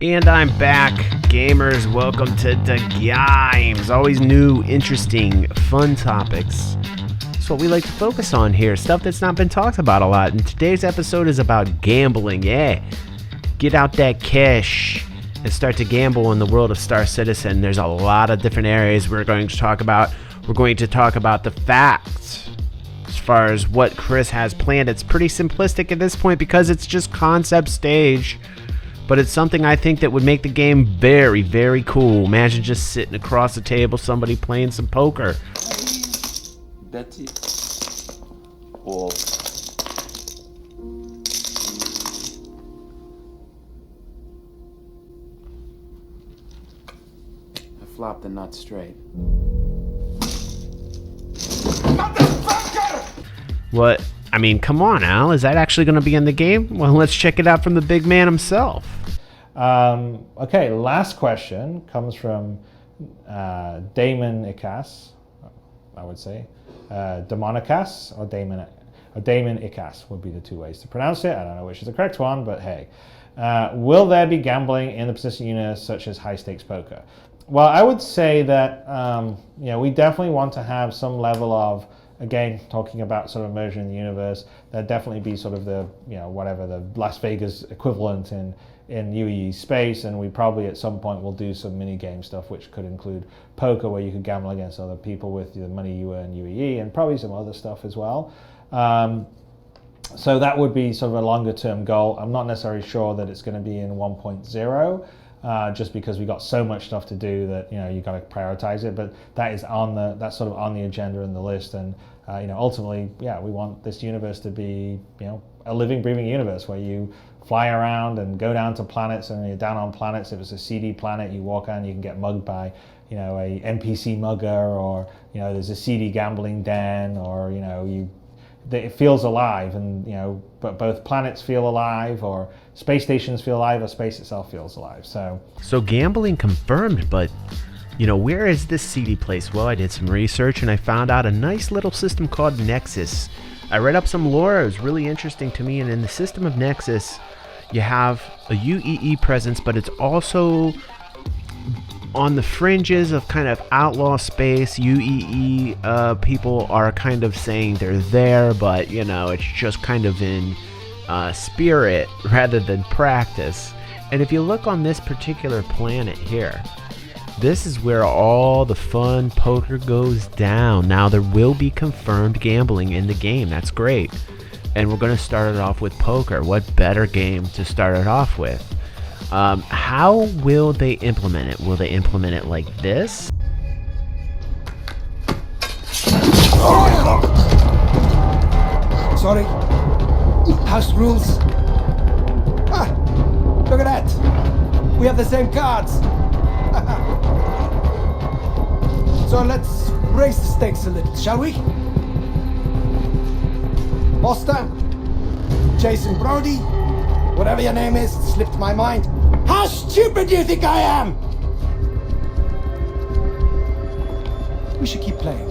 And I'm back, gamers. Welcome to the games. Always new, interesting, fun topics. That's what we like to focus on here. Stuff that's not been talked about a lot. And today's episode is about gambling. Yeah. Get out that cash and start to gamble in the world of Star Citizen. There's a lot of different areas we're going to talk about. We're going to talk about the facts. As far as what Chris has planned, it's pretty simplistic at this point because it's just concept stage. But it's something I think that would make the game very, very cool. Imagine just sitting across the table, somebody playing some poker. Betty. All. I flopped the nut straight. What? I mean, come on, Al. Is that actually going to be in the game? Well, let's check it out from the big man himself. Okay, last question comes from Damon Ikas, I would say. Demonicas or Damon Ikas would be the two ways to pronounce it. I don't know which is the correct one, but hey. Will there be gambling in the persistent universe such as high-stakes poker? Well, I would say that we definitely want to have some level of, again, talking about sort of immersion in the universe, there'd definitely be sort of the, whatever, the Las Vegas equivalent in UEE space, and we probably at some point will do some mini game stuff, which could include poker, where you could gamble against other people with the money you earn UEE, and probably some other stuff as well. So that would be sort of a longer term goal. I'm not necessarily sure that it's going to be in 1.0. Just because we got so much stuff to do that you got to prioritize it, but that's sort of on the agenda and the list, and ultimately, we want this universe to be a living, breathing universe where you fly around and go down to planets, and you're down on planets. If it's a CD planet, you walk on, you can get mugged by a NPC mugger, or there's a CD gambling den, or it feels alive, and but both planets feel alive, or space stations feel alive, or space itself feels alive. So gambling confirmed, but where is this CD place? Well, I did some research and I found out a nice little system called Nexus. I read up some lore. It was really interesting to me, and in the system of Nexus, you have a UEE presence, but it's also on the fringes of kind of outlaw space. UEE people are kind of saying they're there, but it's just kind of in spirit rather than practice. And if you look on this particular planet here, this is where all the fun poker goes down. Now, there will be confirmed gambling in the game. That's great. And we're going to start it off with poker. What better game to start it off with? How will they implement it? Will they implement it like this? Sorry. House rules. Look at that. We have the same cards. So let's raise the stakes a little, shall we? Foster, Jason Brody, whatever your name is, it slipped my mind. How stupid do you think I am? We should keep playing.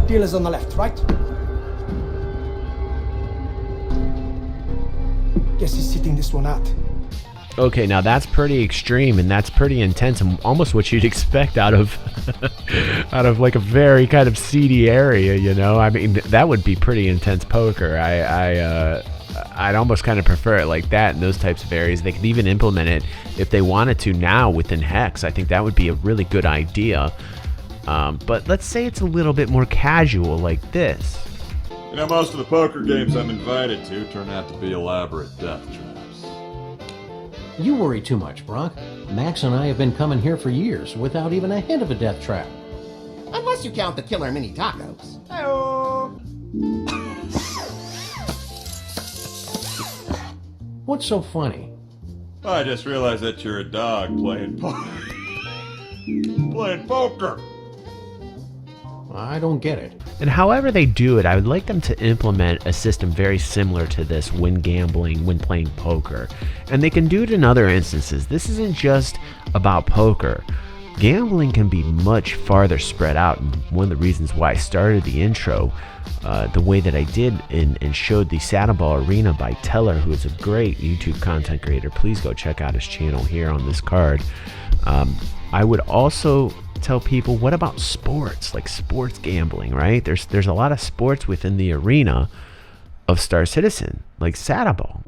Dealer's on the left, right? Guess he's sitting this one out. Okay, now that's pretty extreme, and that's pretty intense, and almost what you'd expect out of like a very kind of seedy area, I mean, that would be pretty intense poker. I'd almost kind of prefer it like that in those types of areas. They could even implement it if they wanted to now within Hex. I think that would be a really good idea. But let's say it's a little bit more casual like this. Most of the poker games I'm invited to turn out to be elaborate death traps. You worry too much, Brock. Max and I have been coming here for years without even a hint of a death trap. Unless you count the killer mini tacos. What's so funny? I just realized that you're a dog playing poker. Playing poker. I don't get it. And however they do it, I would like them to implement a system very similar to this when gambling, when playing poker. And they can do it in other instances. This isn't just about poker. gambling can be much farther spread out. And one of the reasons why I started the intro the way that I did and showed the Saddleball Arena by Teller, who is a great YouTube content creator. Please go check out his channel here on this card. I would also tell people, what about sports, like sports gambling, right? There's a lot of sports within the arena of Star Citizen, like Saddleball.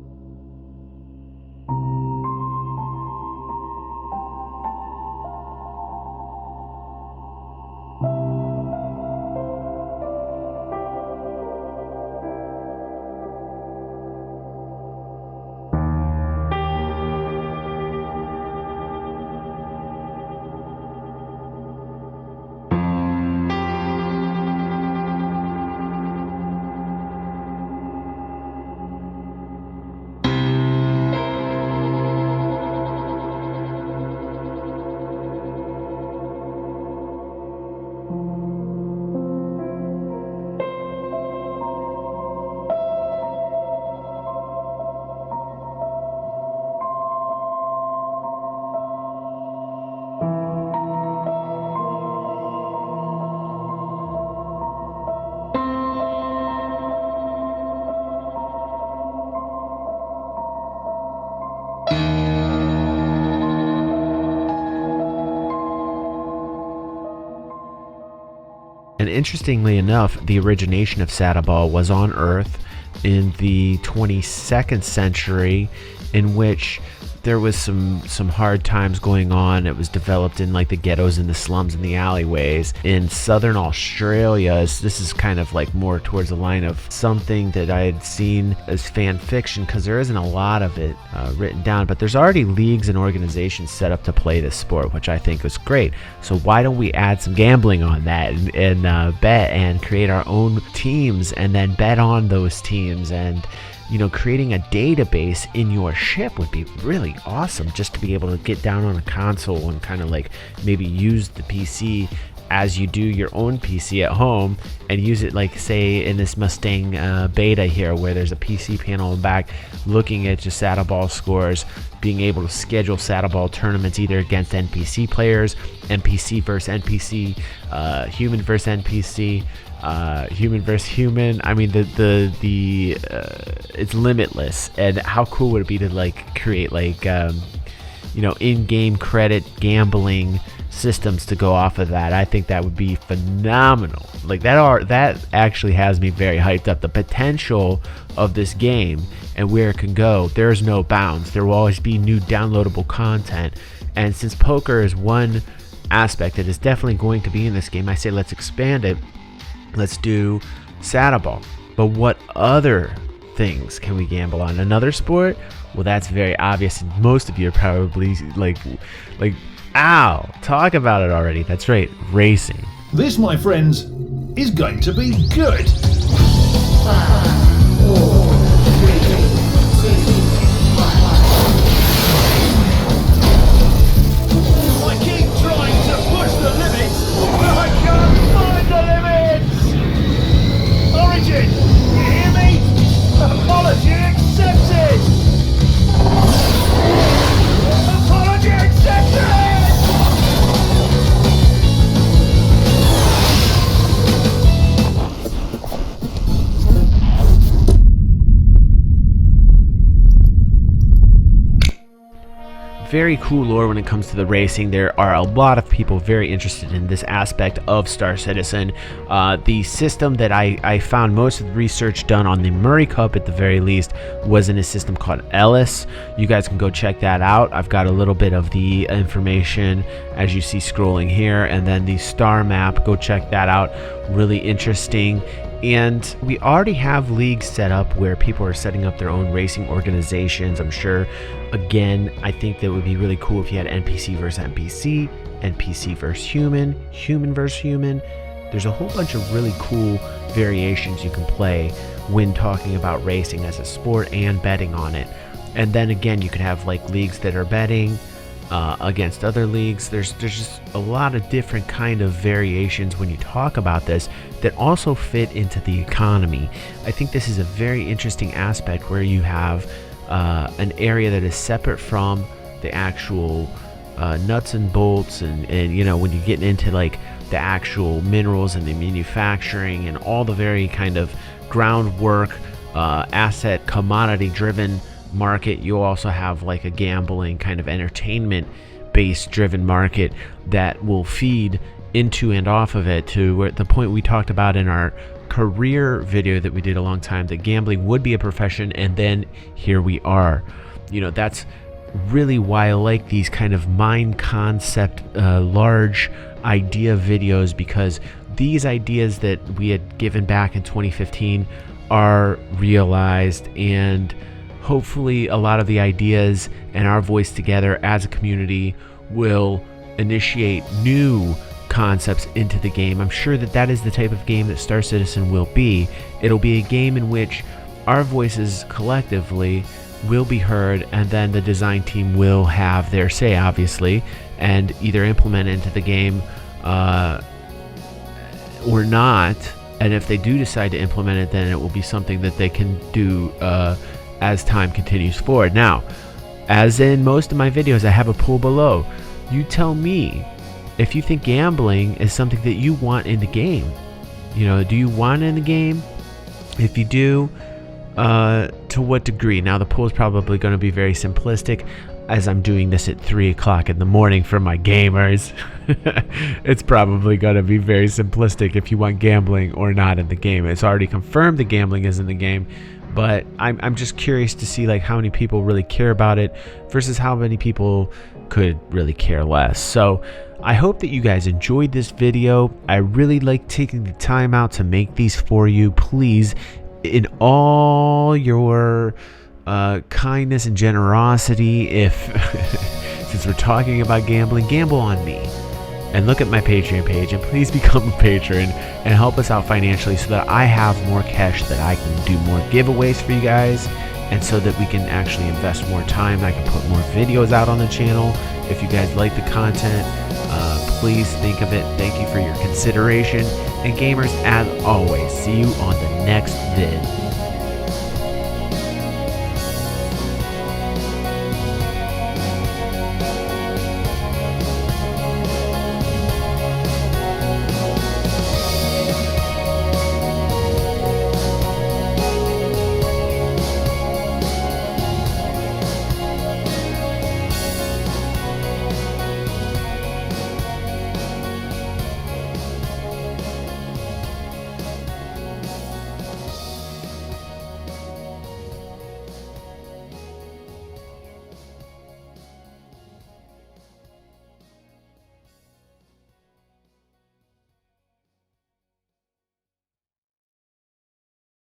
And interestingly enough, the origination of Saddleball was on Earth in the 22nd century, in which there was some hard times going on. It was developed in like the ghettos and the slums and the alleyways in southern Australia. This is kind of like more towards the line of something that I had seen as fan fiction, because there isn't a lot of it written down, but there's already leagues and organizations set up to play this sport, which I think was great. So why don't we add some gambling on that and bet and create our own teams and then bet on those teams? And creating a database in your ship would be really awesome, just to be able to get down on a console and kind of like maybe use the PC as you do your own PC at home, and use it like, say, in this Mustang beta here, where there's a PC panel in back looking at your Saddleball scores, being able to schedule Saddleball tournaments either against NPC players, NPC versus NPC, human versus NPC, human versus human. I mean, it's limitless. And how cool would it be to like create like in-game credit gambling systems to go off of that? I think that would be phenomenal. Like that actually has me very hyped up. The potential of this game and where it can go, there's no bounds. There will always be new downloadable content. And since poker is one aspect that is definitely going to be in this game, I say let's expand it. Let's do Saddleball. But what other things can we gamble on? Another sport? Well, that's very obvious, and most of you are probably like, ow, talk about it already. That's right, racing. This, my friends, is going to be good. 5, 4, 3, 2, 1. I keep trying to push the limits, but I can't find the limits! Origin, you hear me? Apology accepted! Apology accepted! Very cool lore when it comes to the racing. There are a lot of people very interested in this aspect of Star Citizen. The system that I found most of the research done on the Murray Cup, at the very least, was in a system called Ellis. You guys can go check that out. I've got a little bit of the information as you see scrolling here, and then the star map, go check that out. Really interesting. And we already have leagues set up where people are setting up their own racing organizations. I'm sure, again, I think that would be really cool if you had NPC versus NPC, NPC versus human, human versus human. There's a whole bunch of really cool variations you can play when talking about racing as a sport and betting on it. And then again, you could have like leagues that are betting against other leagues. There's just a lot of different kind of variations when you talk about this that also fit into the economy. I think this is a very interesting aspect where you have an area that is separate from the actual nuts and bolts, and you know, when you get into like the actual minerals and the manufacturing and all the very kind of groundwork, asset commodity driven market, you also have like a gambling kind of entertainment based driven market that will feed into and off of it, to where the point we talked about in our career video that we did a long time, that gambling would be a profession, and then here we are. You know, that's really why I like these kind of mind concept, large idea videos, because these ideas that we had given back in 2015 are realized, and hopefully a lot of the ideas and our voice together as a community will initiate new concepts into the game. I'm sure that that is the type of game that Star Citizen will be. It'll be a game in which our voices collectively will be heard, and then the design team will have their say, obviously, and either implement it into the game or not. And if they do decide to implement it, then it will be something that they can do as time continues forward. Now, as in most of my videos, I have a poll below. You tell me if you think gambling is something that you want in the game. You know, do you want it in the game? If you do, to what degree? Now, the poll is probably going to be very simplistic, as I'm doing this at 3 o'clock in the morning for my gamers. It's probably going to be very simplistic if you want gambling or not in the game. It's already confirmed the gambling is in the game, but I'm just curious to see like how many people really care about it versus how many people could really care less. So I hope that you guys enjoyed this video. I really like taking the time out to make these for you. Please, in all your kindness and generosity, if since we're talking about gambling, gamble on me and look at my Patreon page, and please become a patron and help us out financially so that I have more cash, that I can do more giveaways for you guys, and so that we can actually invest more time. I can put more videos out on the channel. If you guys like the content, please think of it. Thank you for your consideration. And gamers, as always, see you on the next vid.